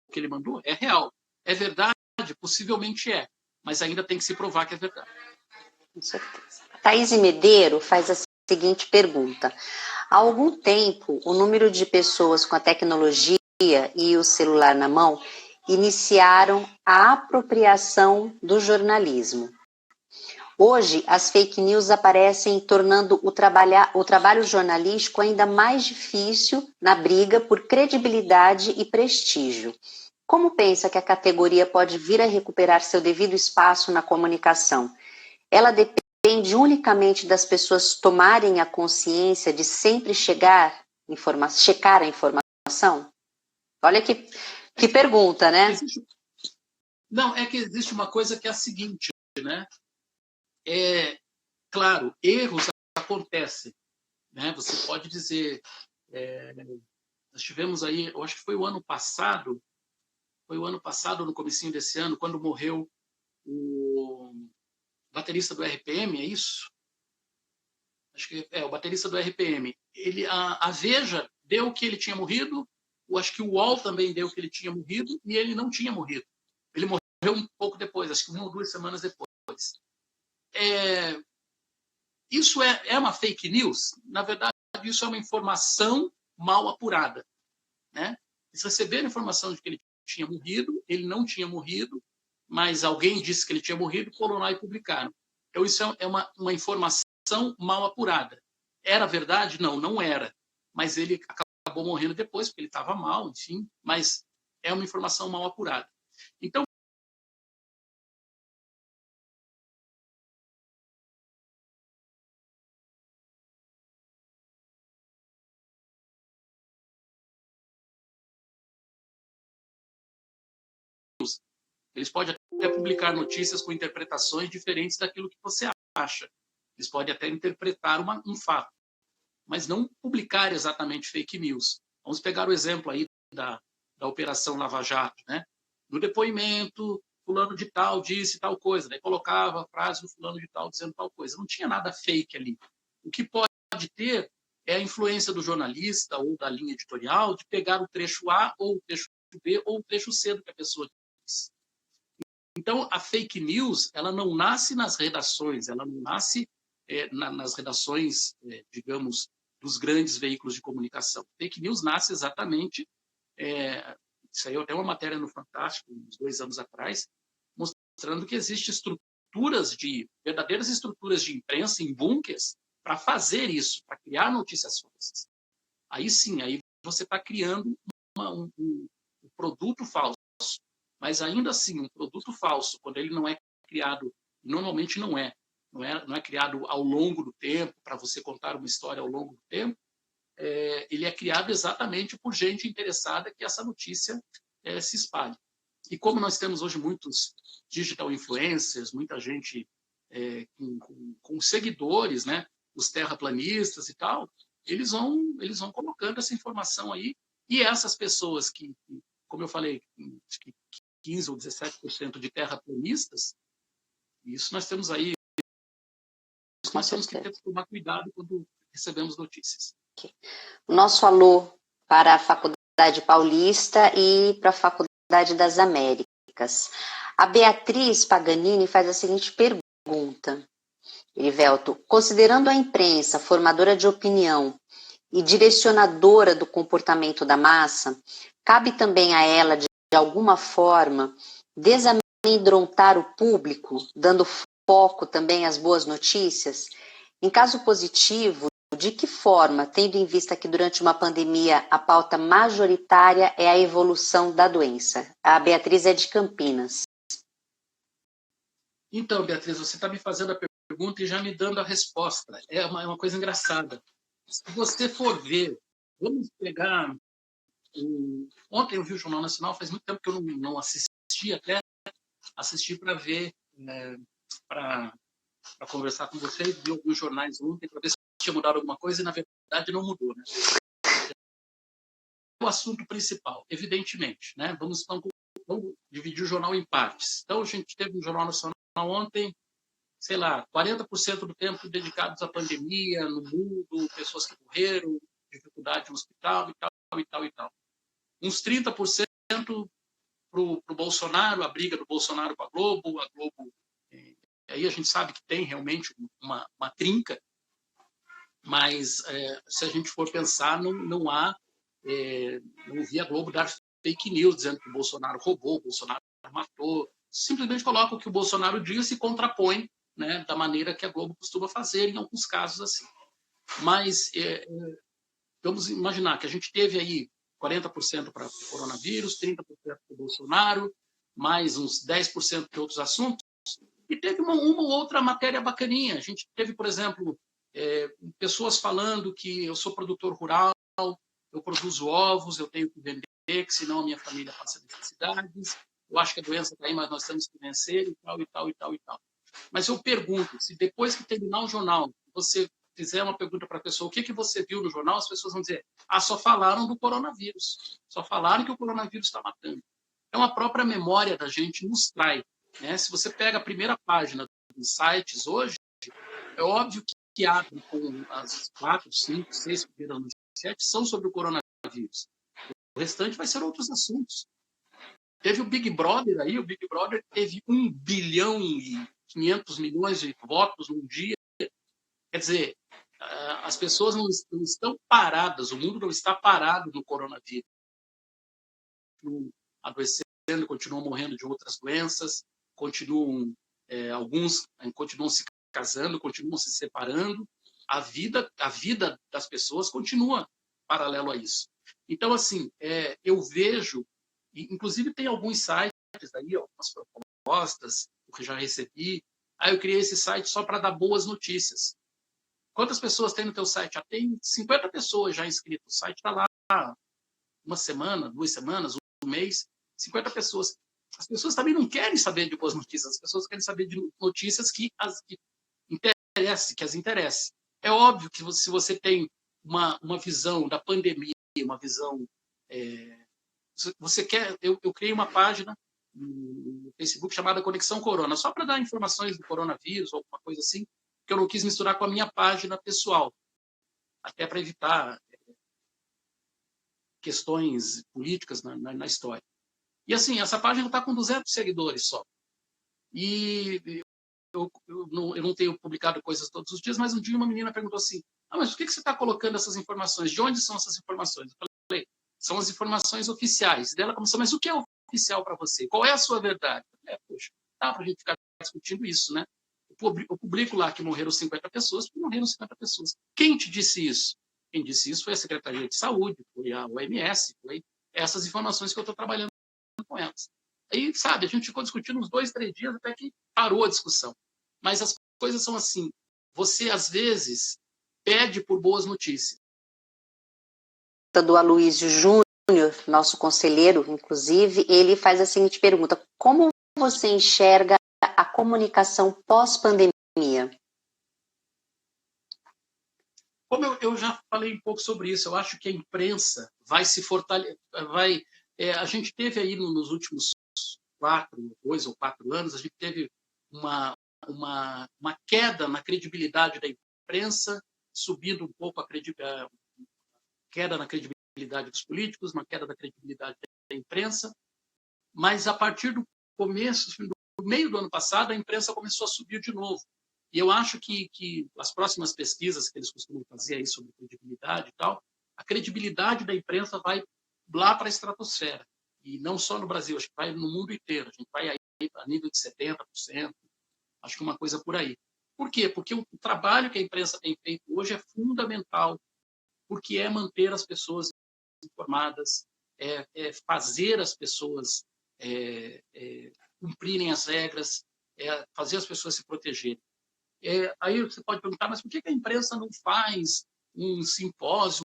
O que ele mandou é real. É verdade? Possivelmente é, mas ainda tem que se provar que é verdade. Com certeza. Thaís Medeiro faz a seguinte pergunta. Há algum tempo, o número de pessoas com a tecnologia e o celular na mão iniciaram a apropriação do jornalismo. Hoje, as fake news aparecem tornando o trabalho jornalístico ainda mais difícil na briga por credibilidade e prestígio. Como pensa que a categoria pode vir a recuperar seu devido espaço na comunicação? Ela depende unicamente das pessoas tomarem a consciência de sempre checar a informação? Olha que pergunta, né? Não, é que existe uma coisa que é a seguinte, né? Claro, erros acontecem, né? Você pode dizer, nós tivemos aí, eu acho que foi o ano passado, no comecinho desse ano, quando morreu o baterista do RPM, é isso? Acho que o baterista do RPM. A Veja deu que ele tinha morrido, acho que o UOL também deu que ele tinha morrido, e ele não tinha morrido. Ele morreu um pouco depois, acho que 1 ou 2 semanas depois. Isso é uma fake news? Na verdade, isso é uma informação mal apurada, né? Eles receberam a informação de que ele tinha morrido, ele não tinha morrido, mas alguém disse que ele tinha morrido, foram lá e publicaram. Então, isso é uma informação mal apurada. Era verdade? Não, não era. Mas ele acabou morrendo depois, porque ele estava mal, enfim, mas é uma informação mal apurada. Então, eles podem até publicar notícias com interpretações diferentes daquilo que você acha. Eles podem até interpretar um fato, mas não publicar exatamente fake news. Vamos pegar o exemplo aí da Operação Lava Jato, né? No depoimento, fulano de tal disse tal coisa, daí colocava a frase do fulano de tal dizendo tal coisa. Não tinha nada fake ali. O que pode ter é a influência do jornalista ou da linha editorial de pegar o trecho A ou o trecho B ou o trecho C do que a pessoa disse. Então, a fake news, ela não nasce nas redações, ela não nasce nas redações, digamos, dos grandes veículos de comunicação. Fake news nasce exatamente, isso aí é até uma matéria no Fantástico, uns 2 anos atrás, mostrando que existem verdadeiras estruturas de imprensa em bunkers para fazer isso, para criar notícias falsas. Aí sim, aí você está criando um produto falso. Mas ainda assim, um produto falso, quando ele não é criado, normalmente não é criado ao longo do tempo, para você contar uma história ao longo do tempo, ele é criado exatamente por gente interessada que essa notícia se espalhe. E como nós temos hoje muitos digital influencers, muita gente com seguidores, né, os terraplanistas e tal, eles vão colocando essa informação aí, e essas pessoas que como eu falei, que 15% ou 17% de terraplanistas, isso nós temos aí, nós temos que tomar cuidado quando recebemos notícias. O nosso alô para a Faculdade Paulista e para a Faculdade das Américas. A Beatriz Paganini faz a seguinte pergunta. Erivelto, considerando a imprensa formadora de opinião e direcionadora do comportamento da massa, cabe também a ela, de alguma forma, desamedrontar o público, dando foco também às boas notícias? Em caso positivo, de que forma, tendo em vista que durante uma pandemia a pauta majoritária é a evolução da doença? A Beatriz é de Campinas. Então, Beatriz, você está me fazendo a pergunta e já me dando a resposta. É uma coisa engraçada. Se você for ver Vamos pegar... Ontem eu vi o Jornal Nacional, faz muito tempo que eu não assisti, até assisti para ver, para conversar com vocês, vi alguns jornais ontem para ver se tinha mudado alguma coisa e, na verdade, não mudou. Né? O assunto principal, evidentemente. Né? Vamos dividir o jornal em partes. Então, a gente teve um Jornal Nacional ontem, sei lá, 40% do tempo dedicados à pandemia no mundo, pessoas que morreram, dificuldade no hospital e tal, e tal, e tal. Uns 30% para o Bolsonaro, a briga do Bolsonaro com a Globo. Aí a gente sabe que tem realmente uma trinca, mas se a gente for pensar, não há, não vi a Globo dar fake news dizendo que o Bolsonaro roubou, o Bolsonaro matou. Simplesmente coloca o que o Bolsonaro diz e contrapõe, né, da maneira que a Globo costuma fazer em alguns casos assim. Mas vamos imaginar que a gente teve aí 40% para o coronavírus, 30% para o Bolsonaro, mais uns 10% de outros assuntos, e teve uma ou outra matéria bacaninha. A gente teve, por exemplo, pessoas falando que eu sou produtor rural, eu produzo ovos, eu tenho que vender, que senão a minha família passa necessidades, eu acho que a doença está aí, mas nós temos que vencer, e tal, e tal, e tal, e tal. Mas eu pergunto, se depois que terminar o jornal, você fizer uma pergunta para a pessoa, o que você viu no jornal, as pessoas vão dizer, só falaram do coronavírus, só falaram que o coronavírus está matando. Então, a própria memória da gente nos trai. Né? Se você pega a primeira página dos sites hoje, é óbvio que abre com as 4, 5, 6 primeiras manchetes são sobre o coronavírus. O restante vai ser outros assuntos. Teve o Big Brother aí, o Big Brother teve 1 bilhão e 500 milhões de votos num dia. Quer dizer, as pessoas não estão paradas, o mundo não está parado no coronavírus. Continuam adoecendo, continuam morrendo de outras doenças, alguns continuam se casando, continuam se separando. A vida das pessoas continua paralelo a isso. Então, assim, eu vejo, inclusive tem alguns sites aí, algumas propostas que eu já recebi. Eu criei esse site só para dar boas notícias. Quantas pessoas tem no teu site? Já tem 50 pessoas já inscritas. O site está lá uma semana, 2 semanas, um mês, 50 pessoas. As pessoas também não querem saber de boas notícias, as pessoas querem saber de notícias que as interessem. É óbvio que se você tem uma visão da pandemia, uma visão... você quer... Eu criei uma página no Facebook chamada Conexão Corona, só para dar informações do coronavírus ou alguma coisa assim, que eu não quis misturar com a minha página pessoal, até para evitar questões políticas na história. E assim, essa página está com 200 seguidores só. E eu não tenho publicado coisas todos os dias, mas um dia uma menina perguntou assim, mas por que você está colocando essas informações? De onde são essas informações? Eu falei, são as informações oficiais. Dela começou, mas o que é oficial para você? Qual é a sua verdade? Poxa, dá para a gente ficar discutindo isso, né? Eu publico lá que morreram 50 pessoas, porque morreram 50 pessoas. Quem te disse isso? Quem disse isso foi a Secretaria de Saúde, foi a OMS, foi essas informações que eu estou trabalhando com elas. Aí, sabe, a gente ficou discutindo uns 2, 3 dias até que parou a discussão. Mas as coisas são assim, você às vezes pede por boas notícias. Do Aloysio Júnior, nosso conselheiro, inclusive, ele faz a seguinte pergunta: como você enxerga a comunicação pós-pandemia? Como eu já falei um pouco sobre isso, eu acho que a imprensa vai se fortalecer. A gente teve aí nos últimos 2 ou 4 anos, a gente teve uma queda na credibilidade da imprensa, subindo um pouco a queda na credibilidade dos políticos, uma queda da credibilidade da imprensa, mas a partir do meio do ano passado, a imprensa começou a subir de novo. E eu acho que as próximas pesquisas que eles costumam fazer aí sobre credibilidade e tal, a credibilidade da imprensa vai lá para a estratosfera. E não só no Brasil, acho que vai no mundo inteiro. A gente vai aí a nível de 70%, acho que uma coisa por aí. Por quê? Porque o trabalho que a imprensa tem feito hoje é fundamental, porque é manter as pessoas informadas, fazer as pessoas cumprirem as regras, fazer as pessoas se protegerem. Aí você pode perguntar, mas por que a imprensa não faz um simpósio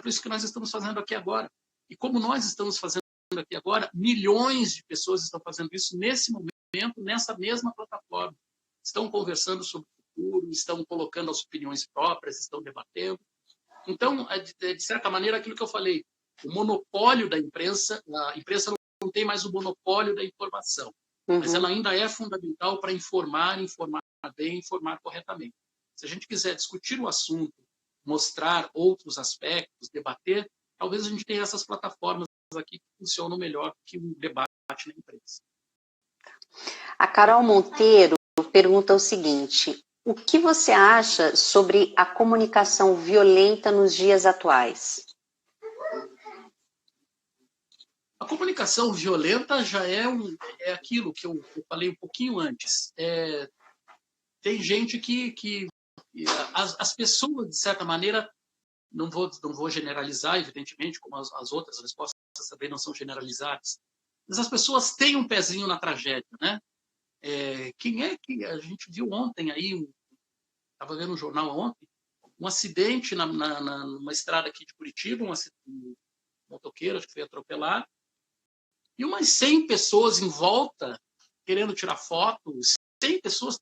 exemplo, isso que nós estamos fazendo aqui agora. E como nós estamos fazendo aqui agora, milhões de pessoas estão fazendo isso nesse momento, nessa mesma plataforma. Estão conversando sobre o futuro, estão colocando as opiniões próprias, estão debatendo. Então, de certa maneira, aquilo que eu falei, o monopólio da imprensa, a imprensa não tem mais o monopólio da informação, mas ela ainda é fundamental para informar bem, informar corretamente. Se a gente quiser discutir o assunto, mostrar outros aspectos, debater, talvez a gente tenha essas plataformas aqui que funcionam melhor que um debate na imprensa. A Carol Monteiro pergunta o seguinte: o que você acha sobre a comunicação violenta nos dias atuais? A comunicação violenta já é aquilo que eu falei um pouquinho antes. Tem gente que as pessoas, de certa maneira, não vou generalizar, evidentemente, como as outras respostas também não são generalizadas, mas as pessoas têm um pezinho na tragédia, né? Quem é que a gente viu ontem aí, estava vendo no jornal ontem, um acidente numa estrada aqui de Curitiba, um motoqueiro, acho que foi atropelado, e umas 100 pessoas em volta querendo tirar fotos, 100 pessoas,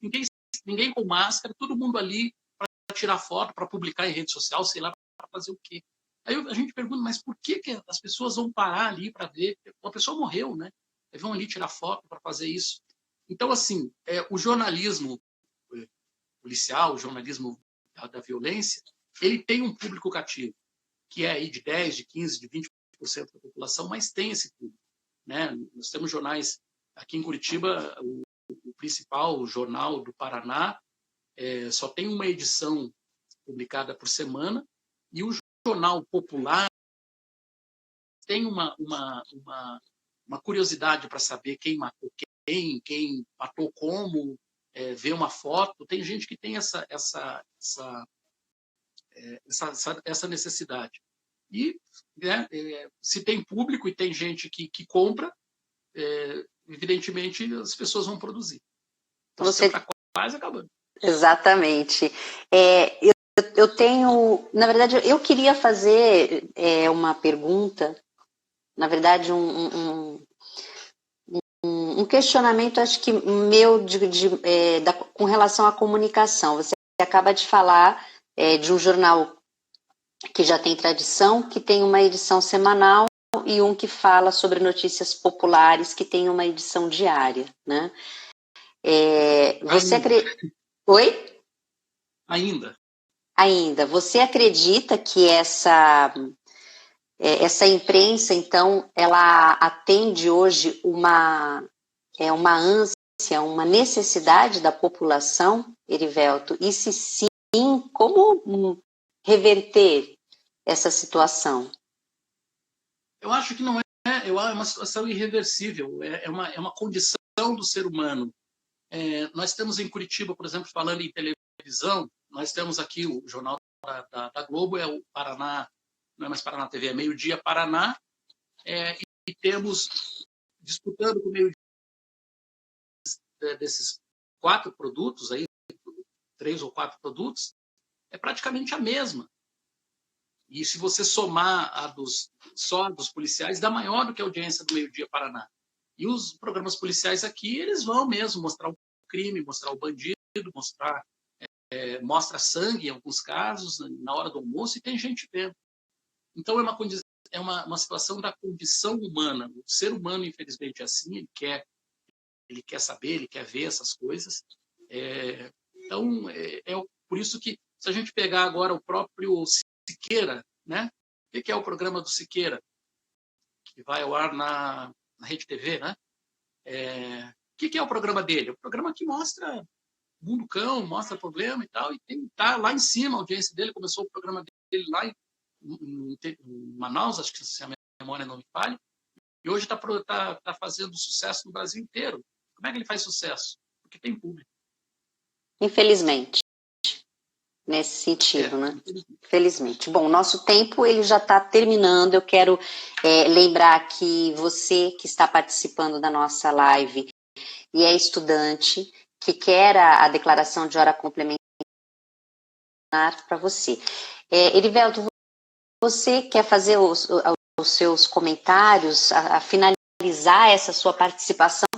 ninguém com máscara, todo mundo ali para tirar foto, para publicar em rede social, sei lá, para fazer o quê. Aí a gente pergunta, mas por que as pessoas vão parar ali para ver? Uma pessoa morreu, né? Eles vão ali tirar foto para fazer isso. Então, assim, o jornalismo policial, o jornalismo da violência, ele tem um público cativo, que é aí de 10%, de 15%, de 20% da população, mas tem esse público, né? Nós temos jornais aqui em Curitiba, o principal jornal do Paraná só tem uma edição publicada por semana, e o jornal popular tem uma curiosidade para saber quem matou quem matou como, ver uma foto. Tem gente que tem essa necessidade. E né, se tem público e tem gente que compra, evidentemente as pessoas vão produzir. Então, você está quase acabando. Exatamente. Eu tenho, na verdade, eu queria fazer uma pergunta, na verdade, um questionamento, acho que meu, com relação à comunicação. Você acaba de falar de um jornal que já tem tradição, que tem uma edição semanal, e um que fala sobre notícias populares, que tem uma edição diária, né? Você acredita... Oi? Ainda. Você acredita que essa imprensa, então, ela atende hoje uma ânsia, uma necessidade da população, Erivelto? E se sim, como reverter essa situação? Eu acho que não é uma situação irreversível, é uma condição do ser humano. Nós temos em Curitiba, por exemplo, falando em televisão, nós temos aqui o jornal da Globo, é o Paraná, não é mais Paraná TV, é Meio Dia Paraná, e temos, disputando com o Meio Dia desses 4 produtos, aí, 3 ou 4 produtos, é praticamente a mesma. E se você somar só dos policiais, dá maior do que a audiência do Meio Dia Paraná. E os programas policiais aqui, eles vão mesmo mostrar o crime, mostrar o bandido, mostra sangue em alguns casos, na hora do almoço, e tem gente vendo. Então, é uma situação da condição humana. O ser humano, infelizmente, é assim, ele quer saber, ele quer ver essas coisas. Então, por isso que, se a gente pegar agora o próprio Siqueira, né? O que é o programa do Siqueira? Que vai ao ar na Rede TV, né? O que é o programa dele? É um programa que mostra mundo cão, mostra problema e tal, e tá lá em cima a audiência dele. Começou o programa dele lá em Manaus, acho que se a memória não me falha, e hoje está fazendo sucesso no Brasil inteiro. Como é que ele faz sucesso? Porque tem público. Infelizmente. Nesse sentido, né? Felizmente. Bom, nosso tempo ele já está terminando. Eu quero lembrar que você que está participando da nossa live e é estudante, que quer a declaração de hora complementar para você. Erivelto, você quer fazer os seus comentários, a finalizar essa sua participação,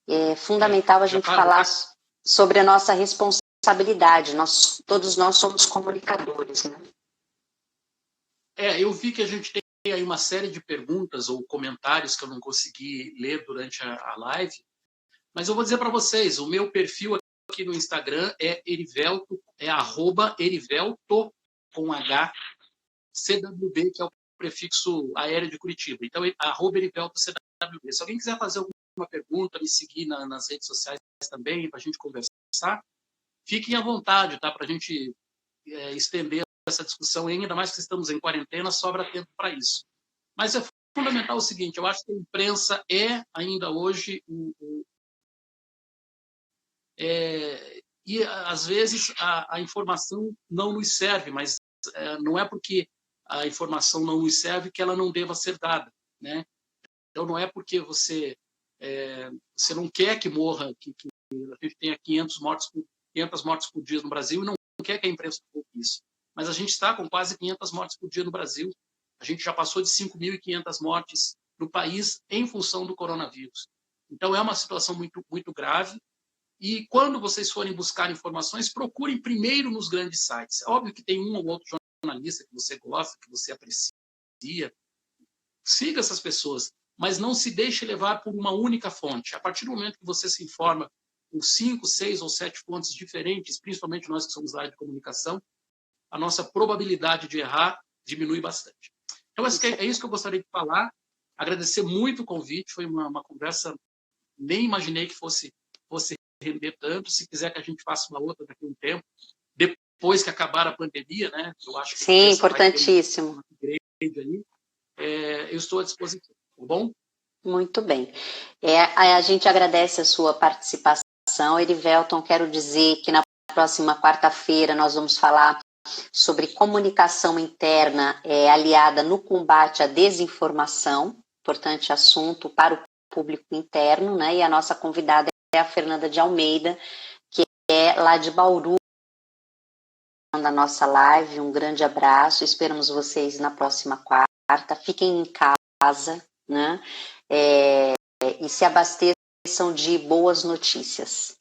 é fundamental a gente falar sobre a nossa responsabilidade. Todos nós somos comunicadores, né? Eu vi que a gente tem aí uma série de perguntas ou comentários que eu não consegui ler durante a live, mas eu vou dizer para vocês, o meu perfil aqui no Instagram é Erivelto, @Erivelto com H, CWB, que é o prefixo aéreo de Curitiba. Então, @Erivelto CWB. Se alguém quiser fazer alguma pergunta, me seguir nas redes sociais também, para a gente conversar, fiquem à vontade, tá? Para a gente estender essa discussão, ainda mais que estamos em quarentena, sobra tempo para isso. Mas é fundamental o seguinte, eu acho que a imprensa é, ainda hoje, e às vezes a informação não nos serve, mas não é porque a informação não nos serve que ela não deva ser dada, né? Então não é porque você não quer que morra, que a gente tenha 500 mortes por dia no Brasil e não quer que a imprensa coloque isso. Mas a gente está com quase 500 mortes por dia no Brasil. A gente já passou de 5.500 mortes no país em função do coronavírus. Então é uma situação muito, muito grave. E quando vocês forem buscar informações, procurem primeiro nos grandes sites. É óbvio que tem um ou outro jornalista que você gosta, que você aprecia. Siga essas pessoas, mas não se deixe levar por uma única fonte. A partir do momento que você se informa com 5, 6 ou 7 fontes diferentes, principalmente nós que somos da área de comunicação, a nossa probabilidade de errar diminui bastante. Então, é isso que eu gostaria de falar. Agradecer muito o convite. Foi uma conversa, nem imaginei que fosse render tanto. Se quiser que a gente faça uma outra daqui a um tempo, depois que acabar a pandemia, né? Eu acho que sim, importantíssimo. Eu estou à disposição, tá bom? Muito bem. A gente agradece a sua participação. Erivelton, quero dizer que na próxima quarta-feira nós vamos falar sobre comunicação interna aliada no combate à desinformação, importante assunto para o público interno, né? E a nossa convidada é a Fernanda de Almeida, que é lá de Bauru, da nossa live. Um grande abraço, esperamos vocês na próxima quarta. Fiquem em casa, né? E se abasteçam de boas notícias.